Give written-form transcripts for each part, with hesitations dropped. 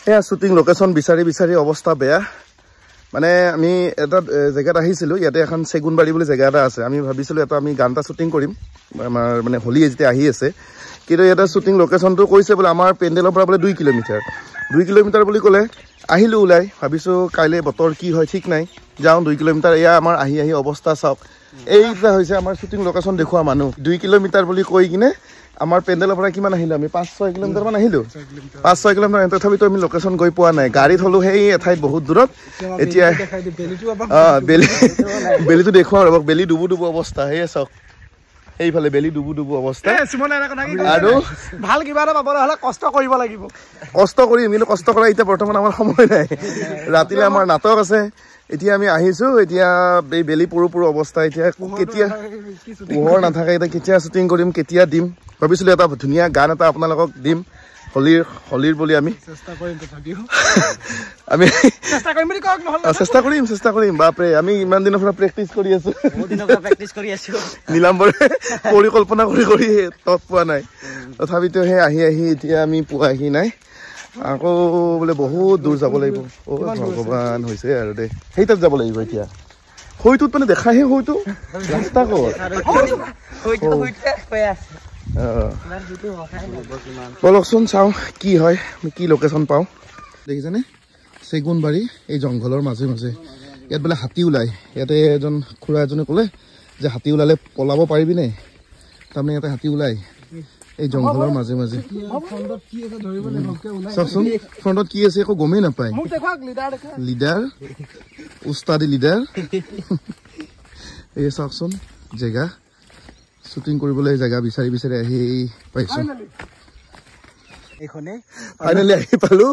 এয়া shooting location বিচাৰি বিচাৰি অৱস্থা বেয়া মানে আমি এটা জেগাত আহিছিলোঁ ইয়াতে এখন চেগুনবাৰী বুলি জেগা এটা আছে আমি ভাবিছিলোঁ এটা আমি গান এটা শ্বুটিং কৰিম আমাৰ মানে হোলী যেতিয়া আহি আছে কিন্তু ইয়াতে শ্বুটিং লোকেশ্যনটো কৈছে বোলে আমাৰ পেণ্ডেলৰ পৰা বোলে 2 কিলোমিটাৰ বুলি ক'লে আহিলোঁ ওলাই ভাবিছোঁ কাইলৈ বতৰ কি হয় ঠিক নাই যাওঁ 2 কিলোমিটাৰ এয়া আমাৰ আহি অৱস্থা চাওক এইটা হৈছে আমাৰ শ্বুটিং লোকেশ্যন দেখুওৱা মানুহ 2 কিলোমিটাৰ বুলি কৈ কিনে আমাৰ পেণ্ডেলৰ পৰা কিমান আহিলোঁ আমি 5-6 কিলোমিটাৰ মান আহিলোঁ 5-6 কিলোমিটাৰ তথাপিতো আমি লোকেশ্যন গৈ পোৱা নাই গাড়ীত হ'লো সেই এঠাইত বহুত দূৰত এতিয়া বেলিটো দেখুৱাওঁ ৰ'ব বেলি ডুবু অৱস্থা সেয়ে চাওক এইফালে বেলি ডুবু অৱস্থা আৰু ভাল কিবা এটা পাবলৈ হ'লে কষ্ট কৰিব লাগিব কষ্ট কৰিম কিন্তু কষ্ট কৰা এতিয়া বৰ্তমান আমাৰ সময় নাই ৰাতিলৈ আমাৰ নাটক আছে এতিয়া আমি আহিছোঁ এতিয়া এই বেলি পৰু অৱস্থা এতিয়া কেতিয়া পোহৰ নাথাকে এতিয়া কেতিয়া শ্বুটিং কৰিম কেতিয়া দিম ভাবিছিলোঁ এটা ধুনীয়া গান এটা আপোনালোকক দিম হোলীৰ বুলি আমি চেষ্টা কৰিম বাপৰে আমি ইমান দিনৰ পৰা প্ৰেক্টিচ কৰি আছোঁ নীলাম্বৰে পৰিকল্পনা কৰি তত পোৱা নাই তথাপিতো সেই আহি এতিয়া আমি পোৱাহি নাই আকৌ বোলে বহুত দূৰ যাব লাগিব ভগৱান হৈছে আৰু দেই সেই তাত যাব লাগিব এতিয়া হয়টোত মানে দেখাহে হয়তো ৰাস্তা বলকচোন চাওঁ কি হয় কি লোকেশ্যন পাওঁ দেখিছেনে চেগুনবাৰী এই জংঘলৰ মাজে ইয়াত বোলে হাতী ওলায় ইয়াতে এজন খুৰা এজনে ক'লে যে হাতী ওলালে পলাব পাৰিবিনে তাৰমানে ইয়াতে হাতী ওলায় এই জংঘলৰ মাজে চাওকচোন ফ্ৰণ্টত কি আছে একো গমেই নাপায় লিডাৰ উস্তাদি লিডাৰ এই চাওকচোন জেগা শ্বুটিং কৰিবলৈ জেগা বিচাৰি আহি পাইছোঁ ফাইনেলি আহি পালোঁ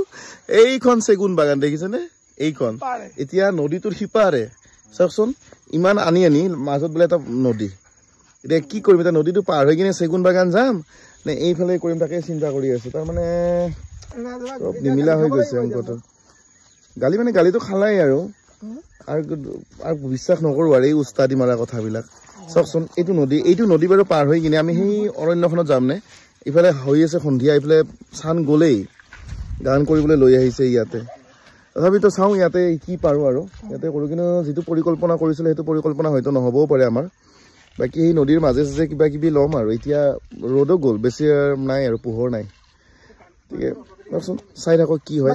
এইখন চেগুন বাগান দেখিছেনে এইখন এতিয়া নদীটোৰ সিপাৰে চাওকচোন ইমান আনি মাজত বোলে এটা নদী এতিয়া কি কৰিম এতিয়া নদীটো পাৰ হৈ কিনে চেগুন বাগান যাম নে এইফালে কৰিম তাকে চিন্তা কৰি আছোঁ তাৰমানে নিমিলা হৈ গৈছে অংকটো গালিটো খালাই আৰু বিশ্বাস নকৰোঁ আৰু এই উস্তাদি মাৰা কথাবিলাক চাওকচোন এইটো নদী বাৰু পাৰ হৈ কিনে আমি সেই অৰণ্যখনত যাম নে ইফালে হৈ আছে সন্ধিয়া এইফালে চান গ'লেই গান কৰিবলৈ লৈ আহিছে ইয়াতে তথাপিতো চাওঁ ইয়াতে কি পাৰোঁ আৰু ইয়াতে কৰোঁ কিন্তু যিটো পৰিকল্পনা কৰিছিলোঁ সেইটো পৰিকল্পনা হয়তো নহ'বও পাৰে আমাৰ বাকী সেই নদীৰ মাজে কিবা কিবি ল'ম আৰু এতিয়া ৰ'দো গ'ল বেছি নাই আৰু পোহৰ নাই গতিকে চাওকচোন চাই থাকক কি হয়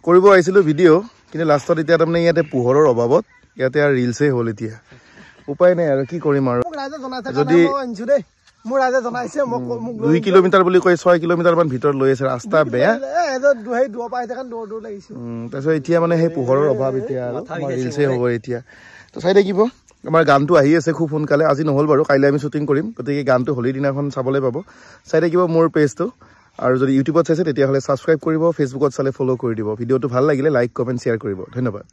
কৰিব আহিছিলোঁ ভিডিঅ' কিন্তু লাষ্টত এতিয়া তাৰমানে ইয়াতে পোহৰৰ অভাৱত ইয়াতে আৰু ৰিলছেই হ'ল এতিয়া উপায় নাই আৰু কি কৰিম আৰু যদি 2 কিলোমিটাৰ বুলি কৈ 6 কিলোমিটাৰ মান ভিতৰত লৈ আছে ৰাস্তা বেয়া তাৰপিছত এতিয়া মানে সেই পোহৰৰ অভাৱ এতিয়া আৰু ৰিলছেই হ'ব এতিয়া তো চাই থাকিব আমাৰ গানটো আহি আছে খুব সোনকালে আজি নহ'ল বাৰু কাইলৈ আমি শ্বুটিং কৰিম গতিকে গানটো হোলীৰ দিনাখন চাবলৈ পাব চাই থাকিব মোৰ পেজটো আৰু যদি ইউটিউবত চাইছে তেতিয়াহ'লে ছাবস্ক্ৰাইব কৰিব ফেচবুকত চালে ফ'ল' কৰি দিব ভিডিঅ'টো ভাল লাগিলে লাইক কমেণ্ট শ্বেয়াৰ কৰিব ধন্যবাদ